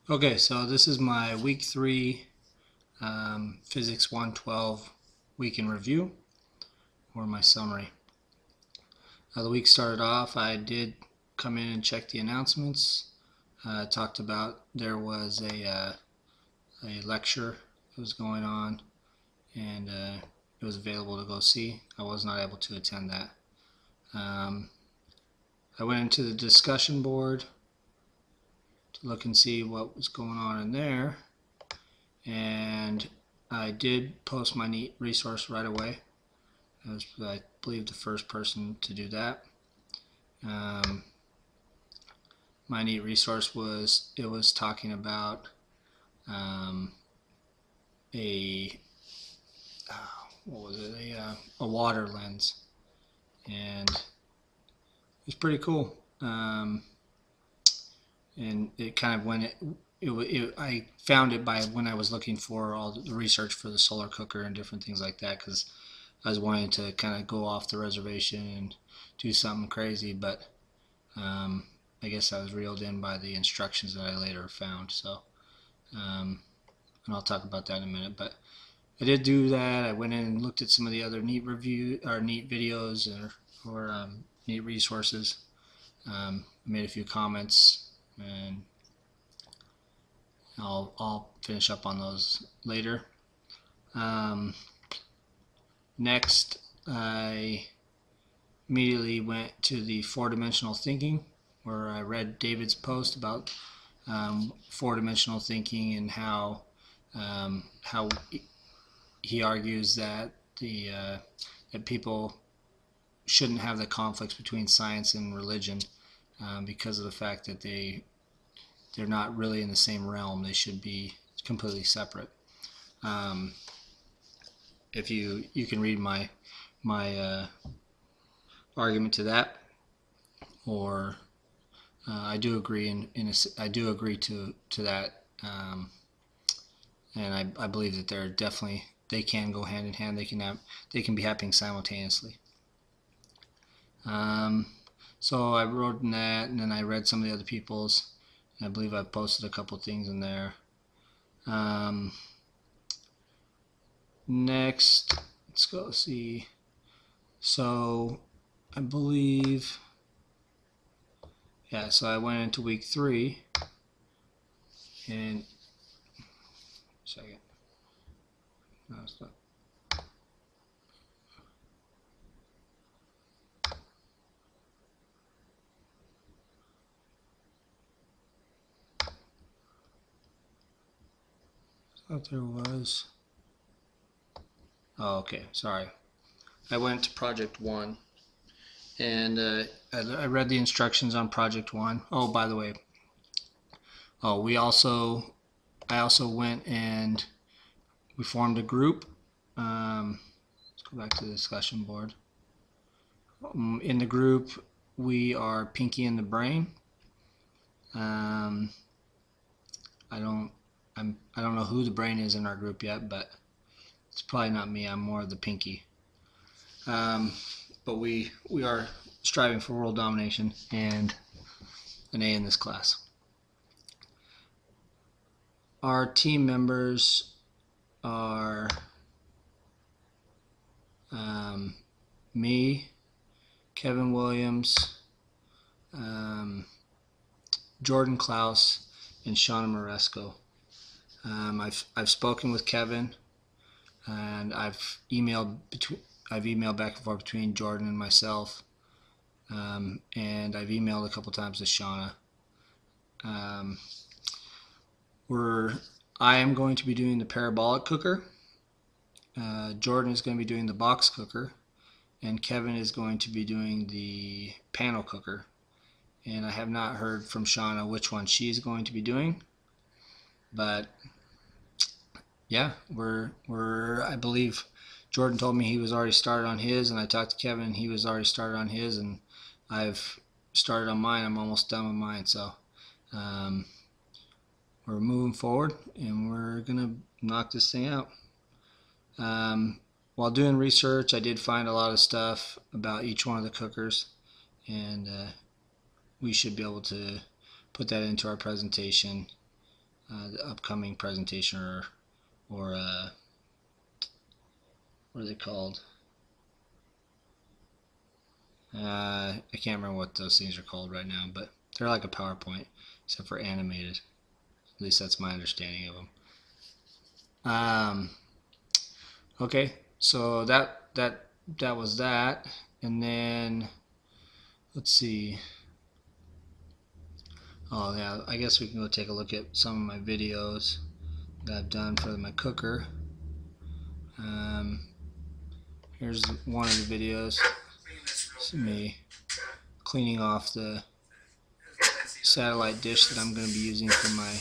Okay, so this is my week 3 Physics 112 week in review, or my summary. The week started off, I did come in and check the announcements. Talked about there was a lecture that was going on, and it was available to go see. I was not able to attend that. I went into the discussion board to look and see what was going on in there, and I did post my NEAT resource right away. I was, I believe, the first person to do that. My NEAT resource was talking about a a water lens, and it's pretty cool. And it kind of went. I found it by when I was looking for all the research for the solar cooker and different things like that, because I was wanting to kind of go off the reservation and do something crazy, but I guess I was reeled in by the instructions that I later found. So, and I'll talk about that in a minute. But I did do that. I went in and looked at some of the other NEAT review or NEAT videos or NEAT resources. Made a few comments, and I'll finish up on those later. Next, I immediately went to the four-dimensional thinking, where I read David's post about four-dimensional thinking and how he argues that that people shouldn't have the conflicts between science and religion because of the fact that they're not really in the same realm. They should be completely separate. If you can read my argument to that, or I do agree I do agree to that, and I believe that they're definitely, they can go hand in hand. They can be happening simultaneously. So I wrote in that, and then I read some of the other people's, and I believe I posted a couple things in there. Next, let's go see. So I believe, yeah, so I went into week 3, and second, no, it's not. I thought there was. Oh, okay, sorry. I went to project 1, and I read the instructions on project 1. Oh, by the way, I also went and we formed a group. Let's go back to the discussion board. In the group, we are Pinky in the Brain. I don't know who the brain is in our group yet, but it's probably not me. I'm more of the Pinky. But we are striving for world domination and an A in this class. Our team members are me, Kevin Williams, Jordan Klaus, and Shauna Moresco. I've spoken with Kevin, and I've emailed back and forth between Jordan and myself, and I've emailed a couple times to Shauna. I am going to be doing the parabolic cooker. Jordan is going to be doing the box cooker, and Kevin is going to be doing the panel cooker. And I have not heard from Shauna which one she's going to be doing, but yeah, I believe Jordan told me he was already started on his, and I talked to Kevin, he was already started on his, and I've started on mine. I'm almost done with mine, so we're moving forward, and we're gonna knock this thing out. While doing research, I did find a lot of stuff about each one of the cookers, and we should be able to put that into our presentation the upcoming presentation, or what are they called? I can't remember what those things are called right now, but they're like a PowerPoint, except for animated. At least that's my understanding of them. Okay, so that was that, and then let's see. Oh yeah, I guess we can go take a look at some of my videos that I've done for my cooker. Here's one of the videos. It's me cleaning off the satellite dish that I'm going to be using for my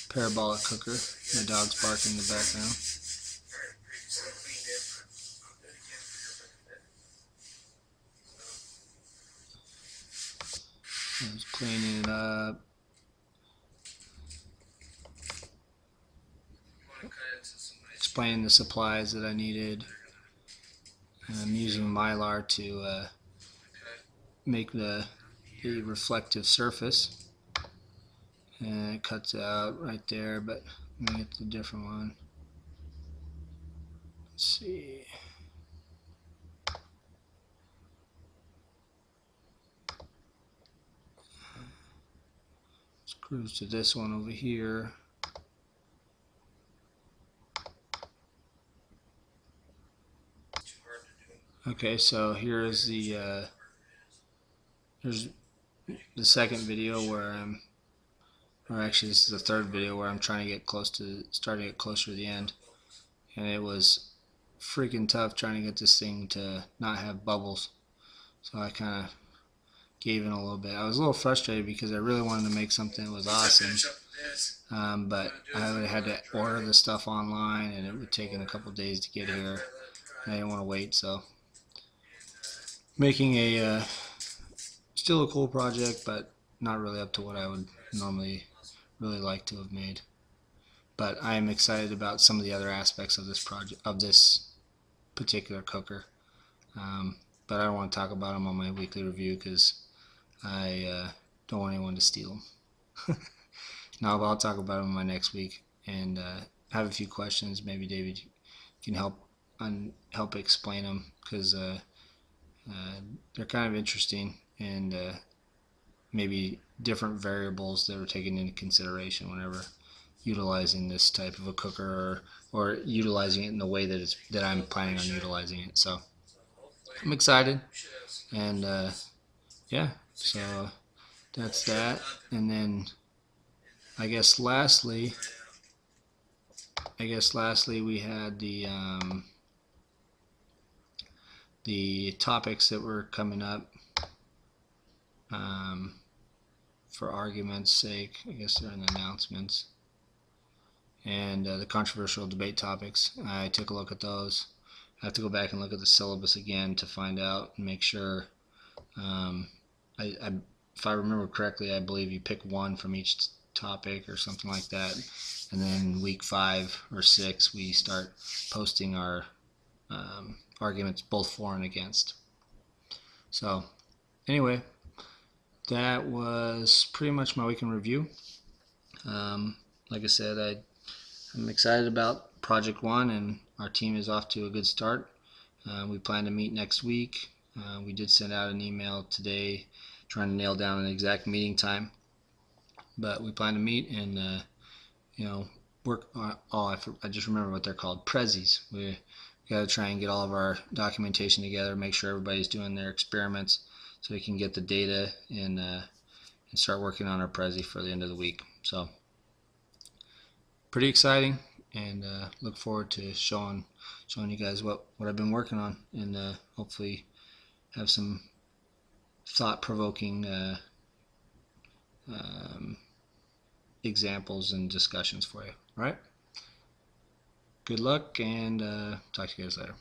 parabolic cooker. My dog's barking in the background. I was cleaning it up. Explaining the supplies that I needed. I'm using Mylar to make the reflective surface, and it cuts out right there, but I'm going to get the different one. Let's see. Let's cruise to this one over here. Okay, so here's the second video where or actually this is the third video where I'm trying to get starting to get closer to the end, and it was freaking tough trying to get this thing to not have bubbles. So I kind of gave in a little bit. I was a little frustrated because I really wanted to make something that was awesome, but I would have had to order the stuff online, and it would take a couple days to get here. I didn't want to wait, so making a still a cool project, but not really up to what I would normally really like to have made. But I am excited about some of the other aspects of this project, of this particular cooker. But I don't want to talk about them on my weekly review because I don't want anyone to steal them. No, I'll talk about them in my next week, and have a few questions. Maybe David can help explain them, because they're kind of interesting, and maybe different variables that are taken into consideration whenever utilizing this type of a cooker, or utilizing it in the way that I'm planning on utilizing it. So I'm excited, and yeah, so that's that. And then I guess lastly we had the topics that were coming up. For argument's sake, I guess they're in the announcements, and the controversial debate topics. I took a look at those. I have to go back and look at the syllabus again to find out and make sure. If I remember correctly, I believe you pick one from each topic or something like that, and then week 5 or 6 we start posting our arguments both for and against. So anyway, that was pretty much my weekend review. Like I said, I'm excited about Project 1, and our team is off to a good start. We plan to meet next week. We did send out an email today trying to nail down an exact meeting time, but we plan to meet and work on, I just remember what they're called, prezzies. We got to try and get all of our documentation together, make sure everybody's doing their experiments so we can get the data and start working on our prezzi for the end of the week. So pretty exciting, and look forward to showing you guys what I've been working on, and hopefully have some thought-provoking examples and discussions for you. All right? Good luck, and talk to you guys later.